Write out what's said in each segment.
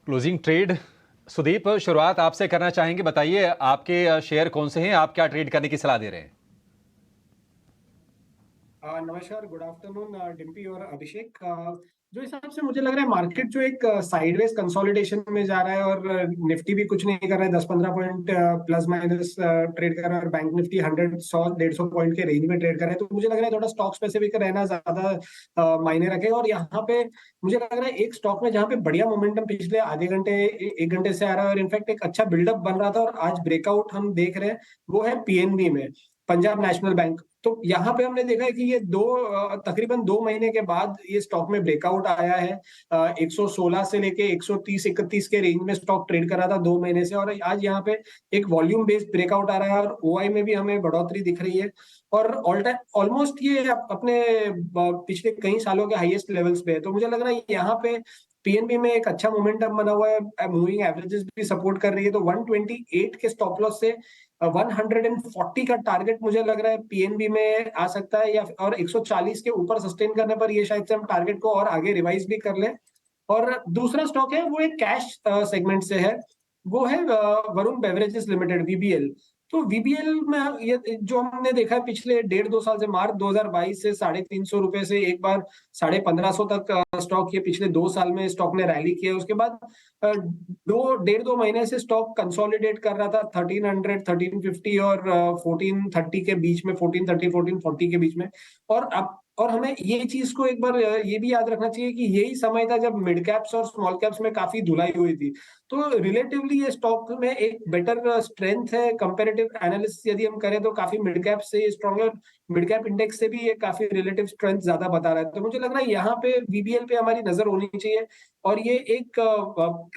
Closing trade. Sudeep, शुरुआत आपसे करना चाहेंगे, बताइए आपके शेयर कौन से हैं, आप क्या ट्रेड करने की सलाह दे रहे हैं? नमस्कार, गुड आफ्टरनून डिम्पी और अभिषेक। जो हिसाब से मुझे लग रहा है मार्केट जो एक साइडवेज कंसोलिडेशन में जा रहा है और निफ्टी भी कुछ नहीं कर रहा है, 10-15 पॉइंट प्लस माइनस ट्रेड कर रहा है और बैंक निफ्टी 100-100-150 पॉइंट के रेंज में ट्रेड कर रहा है। तो मुझे लग रहा है थोड़ा स्टॉक स्पेसिफिक रहना ज्यादा मायने रखे। और यहाँ पे मुझे लग रहा है एक स्टॉक में जहाँ पे बढ़िया मोमेंटम पिछले आधे घंटे 1 घंटे से आ रहा है और इनफैक्ट एक अच्छा बिल्डअप बन रहा था और आज ब्रेकआउट हम देख रहे हैं, वो है पीएनबी में, पंजाब नेशनल बैंक। तो यहाँ पे हमने देखा है कि ये तकरीबन 2 महीने के बाद ये स्टॉक में ब्रेकआउट आया है। 116 से लेके 130-131 के रेंज में स्टॉक ट्रेड कर रहा था 2 महीने से, और आज यहाँ पे एक वॉल्यूम बेस्ड ब्रेकआउट आ रहा है और ओआई में भी हमें बढ़ोतरी दिख रही है। और ऑल टाइम ऑलमोस्ट ये अपने पिछले कई सालों के हाईएस्ट लेवल्स पे है। तो मुझे लग रहा है यहाँ पे पीएनबी में एक अच्छा मोमेंटम बना हुआ है, मूविंग एवरेजेस भी सपोर्ट कर रही है। तो 128 के स्टॉप लॉस से 140 का टारगेट मुझे लग रहा है पीएनबी में आ सकता है, या और 140 के ऊपर सस्टेन करने पर ये शायद से हम टारगेट को और आगे रिवाइज भी कर लें। और दूसरा स्टॉक है वो एक कैश सेगमेंट से है, वो है वरुण बेवरेजेस लिमिटेड, वीबीएल। तो वीबीएल में ये जो हमने देखा है पिछले 1.5-2 साल से, मार्च 2022 से ₹350 से एक बार 1550 तक स्टॉक, ये पिछले 2 साल में स्टॉक ने रैली किया। उसके बाद 1.5-2 महीने से स्टॉक कंसोलिडेट कर रहा था 1300, 1350 और 1430 के बीच में, 1430 1440 के बीच में। और हमें ये चीज को एक बार ये भी याद रखना चाहिए कि यही समय था जब मिड कैप्स और स्मॉल कैप्स में काफी धुलाई हुई थी। तो रिलेटिवली ये स्टॉक में एक बेटर स्ट्रेंथ है। कंपेरेटिव एनालिसिस यदि हम करें तो काफी मिड कैप से स्ट्रॉन्ग है, और मिड कैप इंडेक्स से भी ये काफी रिलेटिव स्ट्रेंथ ज्यादा बता रहा है। तो मुझे लग रहा है यहाँ पे वीबीएल पे हमारी नजर होनी चाहिए। और ये एक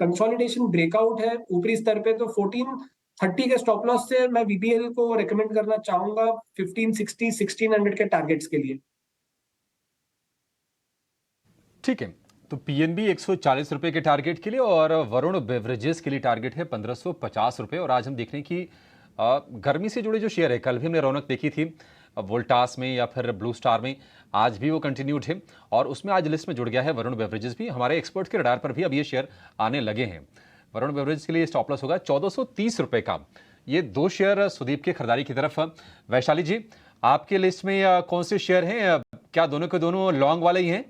कंसोलिडेशन ब्रेकआउट है ऊपरी स्तर पे, तो 1430 के स्टॉप लॉस से मैं वीबीएल को रेकमेंड करना चाहूंगा 1560 1600 के टारगेट्स के लिए। ठीक है, तो पीएनबी ₹140 के टारगेट के लिए और वरुण बेवरेजेस के लिए टारगेट है ₹1550। और आज हम देख रहे हैं कि गर्मी से जुड़े जो शेयर है, कल भी हमने रौनक देखी थी वोल्टास में या फिर ब्लू स्टार में, आज भी वो कंटिन्यूड है और उसमें आज लिस्ट में जुड़ गया है वरुण बेवरेजेस भी। हमारे एक्सपर्ट के रडार पर भी अब ये शेयर आने लगे हैं। वरुण बेवरेजेस के लिए स्टॉप लॉस होगा ₹1430 का। ये दो शेयर सुदीप की खरीदारी की तरफ। वैशाली जी, आपके लिस्ट में कौन से शेयर हैं? क्या दोनों के दोनों लॉन्ग वाले ही हैं?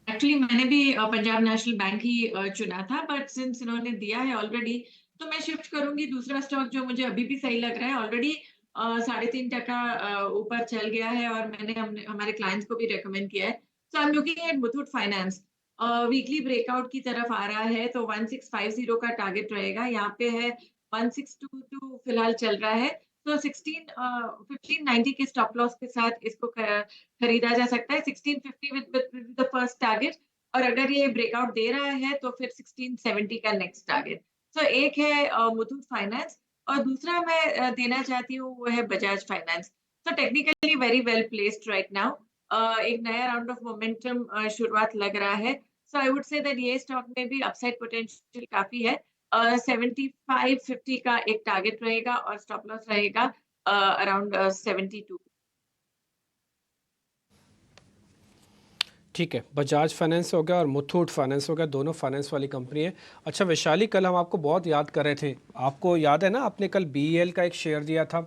एक्चुअली मैंने भी पंजाब नेशनल बैंक ही चुना था, बट सिंस इन्होंने दिया है ऑलरेडी, तो मैं शिफ्ट करूंगी दूसरा स्टॉक जो मुझे अभी भी सही लग रहा है। ऑलरेडी 3.5% ऊपर चल गया है और मैंने हमारे क्लाइंट्स को भी रेकमेंड किया है। So I am looking at Muthoot finance. Weekly breakout की तरफ आ रहा है, तो 1650 का टारगेट रहेगा। यहाँ पे है 1622 फिलहाल चल रहा है। तो 1590 के स्टॉप लॉस के साथ इसको खरीदा जा सकता है। 1650 विद द फर्स्ट टारगेट, और अगर ये ब्रेकआउट दे रहा है तो फिर 1670 का नेक्स्ट टारगेट। सो एक है मुथूट फाइनेंस, और दूसरा मैं देना चाहती हूँ वो है Bajaj finance. So technically very well placed right now. एक नया राउंड ऑफ मोमेंटम शुरुआत लग रहा है। So I would say that ये स्टॉक में भी अपसाइड पोटेंशियल काफी है। 7550 का एक टारगेट रहेगा और स्टॉप लॉस रहेगा अराउंड 72। ठीक है, बजाज फाइनेंस हो गया और मुथूट फाइनेंस हो गया, दोनों फाइनेंस वाली कंपनी है। अच्छा वैशाली, कल हम आपको बहुत याद कर रहे थे, आपको याद है ना, आपने कल बीईएल का एक शेयर दिया था,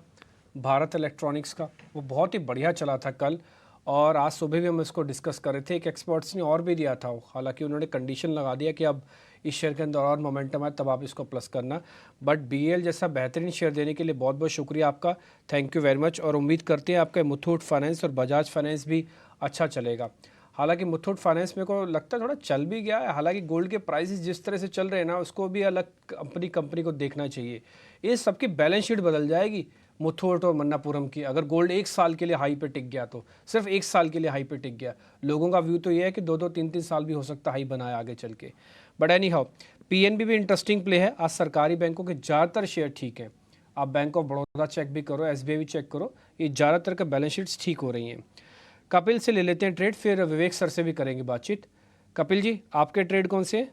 भारत इलेक्ट्रॉनिक्स का, वो बहुत ही बढ़िया चला था कल। और आज सुबह भी हम इसको डिस्कस कर रहे थे, एक एक्सपर्ट्स ने और भी दिया था, हालांकि उन्होंने कंडीशन लगा दिया कि अब इस शेयर के अंदर और मोमेंटम है तब आप इसको प्लस करना। बट बीईएल जैसा बेहतरीन शेयर देने के लिए बहुत बहुत शुक्रिया आपका, थैंक यू वेरी मच। और उम्मीद करते हैं आपका मुथूट फाइनेंस और बजाज फाइनेंस भी अच्छा चलेगा। हालांकि मुथूट फाइनेंस मेरे को लगता है थोड़ा चल भी गया है, हालांकि गोल्ड के प्राइसेस जिस तरह से चल रहे हैं ना, उसको भी अलग अपनी कंपनी को देखना चाहिए। ये सबकी बैलेंस शीट बदल जाएगी मुथूट और मन्नापुरम की, अगर गोल्ड 1 साल के लिए हाई पे टिक गया तो, सिर्फ 1 साल के लिए हाई पे टिक गया। लोगों का व्यू तो ये है कि 2-2 3-3 साल भी हो सकता है हाई बनाए आगे चल के। बट एनी हाउ, पीएनबी भी इंटरेस्टिंग प्ले है। आज सरकारी बैंकों के ज़्यादातर शेयर ठीक हैं, आप बैंक ऑफ बड़ौदा चेक भी करो, एसबीआई भी चेक करो, ये ज़्यादातर के बैलेंस शीट्स ठीक हो रही हैं। कपिल से ले लेते हैं ट्रेड, फिर विवेक सर से भी करेंगे बातचीत। कपिल जी, आपके ट्रेड कौन से हैं?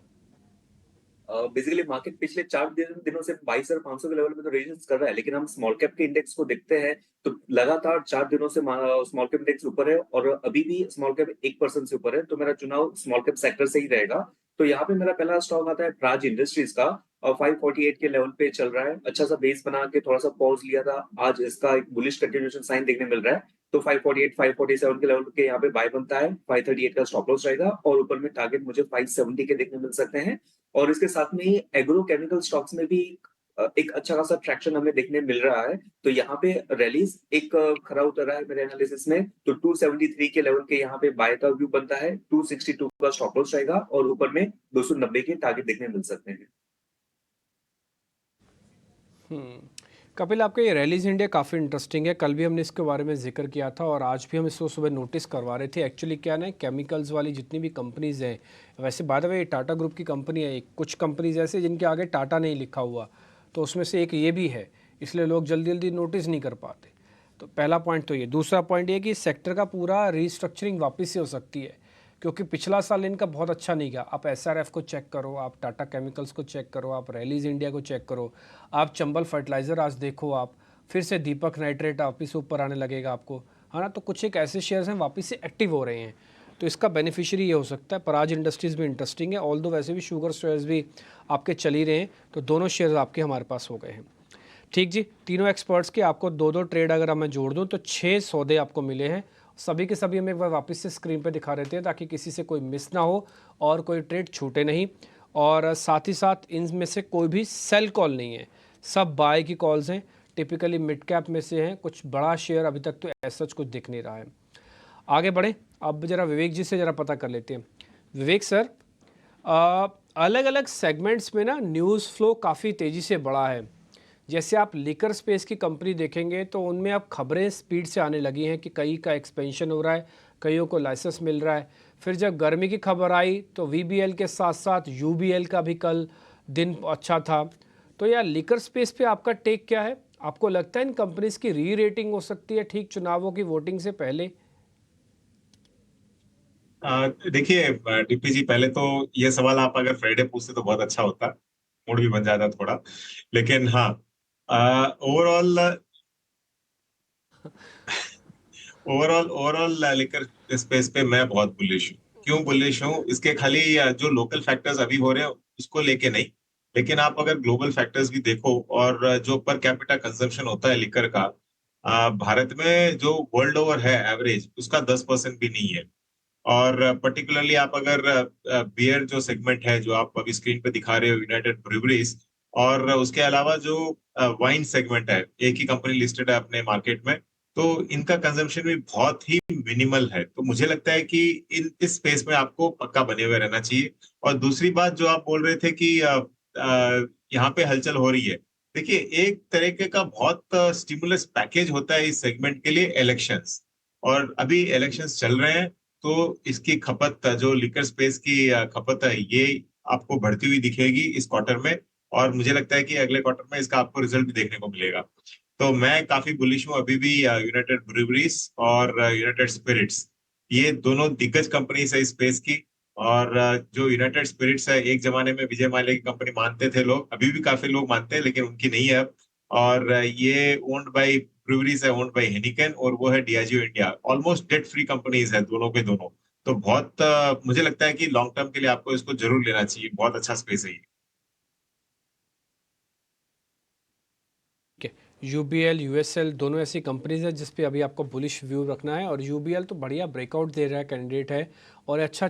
बेसिकली मार्केट पिछले 4 दिनों से 22,500 के लेवल पे तो रेजिस्ट कर रहा है, लेकिन हम स्मॉल कैप के इंडेक्स को देखते हैं तो लगातार 4 दिनों से स्मॉल कैप इंडेक्स ऊपर है और अभी भी स्मॉल कैप 1% से ऊपर है। तो मेरा चुनाव स्मॉल कैप सेक्टर से ही रहेगा। तो यहाँ पे मेरा पहला स्टॉक आता है प्राज इंडस्ट्रीज का, और 548 के लेवल पे चल रहा है, अच्छा सा बेस बना के थोड़ा सा पॉज लिया था, आज इसका एक बुलिश कंटिन्यूएशन साइन देखने मिल रहा है। तो 548 547 के लेवल के यहाँ पे बाय बनता है, 538 का स्टॉप लॉस रहेगा, और ऊपर में टारगेट मुझे 570 के देखने मिल सकते हैं। और इसके साथ में ही एग्रो केमिकल स्टॉक्स में भी एक अच्छा खासा ट्रैक्शन हमें देखने मिल रहा है। तो यहाँ पे रैलीज एक खरा उतर रहा है मेरे एनालिसिस में। तो 273 के लेवल के यहाँ पे बाय का व्यू बनता है, 262 का स्टॉप लॉस रहेगा, और ऊपर में 290 के टारगेट देखने मिल सकते हैं। कपिल, आपका ये रैलीज इंडिया काफ़ी इंटरेस्टिंग है। कल भी हमने इसके बारे में जिक्र किया था और आज भी हम इसको सुबह नोटिस करवा रहे थे। एक्चुअली क्या ना, केमिकल्स वाली जितनी भी कंपनीज हैं, वैसे बाय द वे ये टाटा ग्रुप की कंपनी है। कुछ कंपनीज ऐसे जिनके आगे टाटा नहीं लिखा हुआ, तो उसमें से एक ये भी है, इसलिए लोग जल्दी जल्दी नोटिस नहीं कर पाते। तो पहला पॉइंट तो ये। दूसरा पॉइंट ये कि इस सेक्टर का पूरा रीस्ट्रक्चरिंग वापस से हो सकती है, क्योंकि पिछला साल इनका बहुत अच्छा नहीं गया। आप एसआरएफ को चेक करो, आप टाटा केमिकल्स को चेक करो, आप रैलीज इंडिया को चेक करो, आप चंबल फर्टिलाइज़र आज देखो, आप फिर से दीपक नाइट्रेट वापस से ऊपर आने लगेगा आपको, है ना। तो कुछ एक ऐसे शेयर्स हैं वापस से एक्टिव हो रहे हैं, तो इसका बेनिफिशियरी ये हो सकता है। पराज इंडस्ट्रीज़ भी इंटरेस्टिंग है, ऑल दो वैसे भी शुगर शेयर्स भी आपके चल ही रहे हैं, तो दोनों शेयर्स आपके हमारे पास हो गए हैं। ठीक जी, तीनों एक्सपर्ट्स के आपको दो दो ट्रेड अगर मैं जोड़ दूं तो 6 सौदे आपको मिले हैं। सभी के सभी हम एक बार वापस से स्क्रीन पे दिखा देते हैं ताकि किसी से कोई मिस ना हो और कोई ट्रेड छूटे नहीं। और साथ ही साथ इनमें से कोई भी सेल कॉल नहीं है, सब बाय की कॉल्स हैं। टिपिकली मिड कैप में से हैं, कुछ बड़ा शेयर अभी तक तो ऐसा कुछ दिख नहीं रहा है। आगे बढ़ें, अब ज़रा विवेक जी से ज़रा पता कर लेते हैं। विवेक सर, अलग अलग सेगमेंट्स में ना न्यूज़ फ्लो काफ़ी तेज़ी से बढ़ा है। जैसे आप लिकर स्पेस की कंपनी देखेंगे तो उनमें अब खबरें स्पीड से आने लगी हैं कि कई का एक्सपेंशन हो रहा है, कईयों को लाइसेंस मिल रहा है। फिर जब गर्मी की खबर आई तो वीबीएल के साथ साथ यूबीएल का भी कल दिन अच्छा था। तो यार लिकर स्पेस पे आपका टेक क्या है? आपको लगता है इन कंपनीज की री रेटिंग हो सकती है ठीक चुनावों की वोटिंग से पहले? देखिए डीपी जी, पहले तो ये सवाल आप अगर फ्राइडे पूछते तो बहुत अच्छा होता, मूड भी बन जाता थोड़ा। लेकिन हाँ, overall overall overall liquor space पे मैं बहुत बुलिश हूँ। क्यों बुलिश हूँ? इसके खाली जो लोकल फैक्टर्स अभी हो रहे हैं उसको लेके नहीं, लेकिन आप अगर ग्लोबल फैक्टर्स भी देखो और जो पर कैपिटा कंजम्पशन होता है लिकर का, भारत में जो वर्ल्ड ओवर है एवरेज उसका 10% भी नहीं है। और पर्टिकुलरली आप अगर बियर जो सेगमेंट है जो आप अभी स्क्रीन पे दिखा रहे हो, यूनाइटेड ब्रूवरीज, और उसके अलावा जो वाइन सेगमेंट है, एक ही कंपनी लिस्टेड है अपने मार्केट में, तो इनका कंजम्पशन भी बहुत ही मिनिमल है। तो मुझे लगता है कि इस स्पेस में आपको पक्का बने हुए रहना चाहिए। और दूसरी बात जो आप बोल रहे थे कि यहाँ पे हलचल हो रही है, देखिए एक तरीके का बहुत स्टिमुलस पैकेज होता है इस सेगमेंट के लिए, इलेक्शंस। और अभी इलेक्शंस चल रहे हैं, तो इसकी खपत, जो लिकर स्पेस की खपत है, ये आपको बढ़ती हुई दिखेगी इस क्वार्टर में। और मुझे लगता है कि अगले क्वार्टर में इसका आपको रिजल्ट भी देखने को मिलेगा। तो मैं काफी बुलिश हूँ अभी भी यूनाइटेड ब्रूवरीज और यूनाइटेड स्पिरिट्स, ये दोनों दिग्गज कंपनीज है इस स्पेस की। और जो यूनाइटेड स्पिरिट्स है, एक जमाने में विजय माल्या की कंपनी मानते थे लोग, अभी भी काफी लोग मानते हैं, लेकिन उनकी नहीं है अब। और ये ओन्ड बाय ब्रूवरीज है, ओन्ड बाय हेनिकन, और वो है Diageo India. Almost debt free companies है दोनों के दोनों। तो बहुत मुझे लगता है कि लॉन्ग टर्म के लिए आपको इसको जरूर लेना चाहिए, बहुत अच्छा स्पेस है ये। यूबीएल, यूएसएल दोनों ऐसी कंपनीज है जिस पे अभी आपको बुलिश व्यू रखना है। और यूबीएल तो बढ़िया ब्रेकआउट दे रहा है, कैंडिडेट है और अच्छा